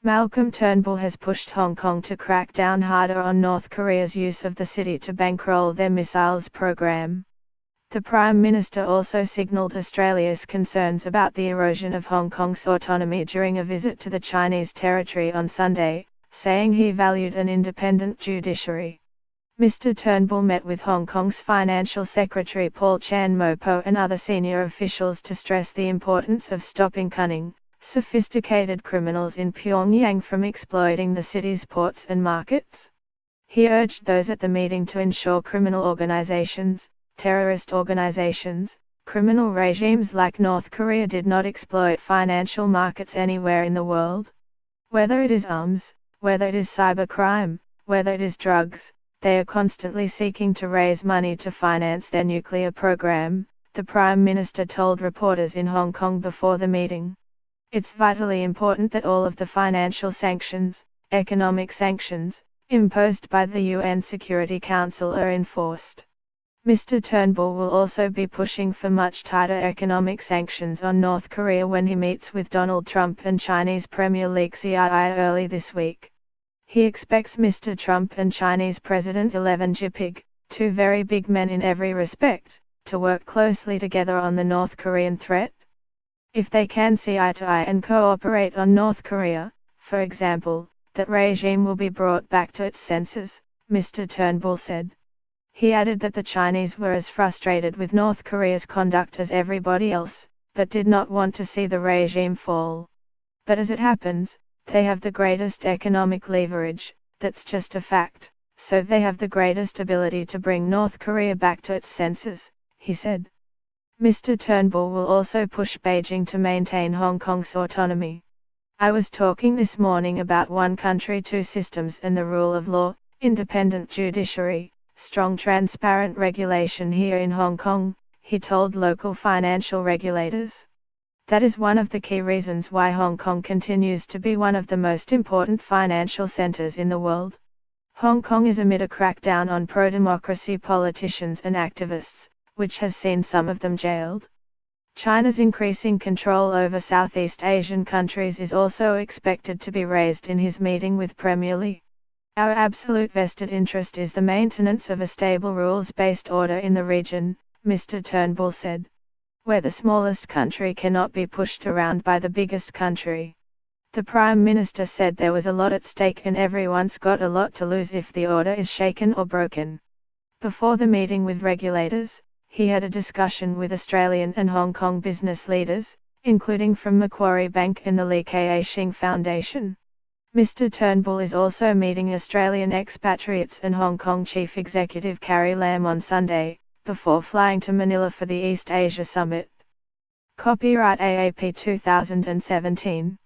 Malcolm Turnbull has pushed Hong Kong to crack down harder on North Korea's use of the city to bankroll their missiles program. The Prime Minister also signalled Australia's concerns about the erosion of Hong Kong's autonomy during a visit to the Chinese territory on Sunday, saying he valued an independent judiciary. Mr. Turnbull met with Hong Kong's Financial Secretary Paul Chan Mo-po and other senior officials to stress the importance of stopping cunning, sophisticated criminals in Pyongyang from exploiting the city's ports and markets. He urged those at the meeting to ensure criminal organizations, terrorist organizations, criminal regimes like North Korea did not exploit financial markets anywhere in the world. Whether it is arms, whether it is cybercrime, whether it is drugs, they are constantly seeking to raise money to finance their nuclear program, the Prime Minister told reporters in Hong Kong before the meeting. It's vitally important that all of the financial sanctions, economic sanctions, imposed by the UN Security Council are enforced. Mr. Turnbull will also be pushing for much tighter economic sanctions on North Korea when he meets with Donald Trump and Chinese Premier Li Qiang early this week. He expects Mr. Trump and Chinese President Xi Jinping, two very big men in every respect, to work closely together on the North Korean threat. If they can see eye to eye and cooperate on North Korea, for example, that regime will be brought back to its senses, Mr. Turnbull said. He added that the Chinese were as frustrated with North Korea's conduct as everybody else, but did not want to see the regime fall. But as it happens, they have the greatest economic leverage, that's just a fact, so they have the greatest ability to bring North Korea back to its senses, he said. Mr. Turnbull will also push Beijing to maintain Hong Kong's autonomy. I was talking this morning about one country, two systems and the rule of law, independent judiciary, strong transparent regulation here in Hong Kong, he told local financial regulators. That is one of the key reasons why Hong Kong continues to be one of the most important financial centers in the world. Hong Kong is amid a crackdown on pro-democracy politicians and activists, which has seen some of them jailed. China's increasing control over Southeast Asian countries is also expected to be raised in his meeting with Premier Li. Our absolute vested interest is the maintenance of a stable rules-based order in the region, Mr. Turnbull said, where the smallest country cannot be pushed around by the biggest country. The Prime Minister said there was a lot at stake and everyone's got a lot to lose if the order is shaken or broken. Before the meeting with regulators, he had a discussion with Australian and Hong Kong business leaders, including from Macquarie Bank and the Li Ka-shing Foundation. Mr. Turnbull is also meeting Australian expatriates and Hong Kong Chief Executive Carrie Lam on Sunday, before flying to Manila for the East Asia Summit. Copyright AAP 2017.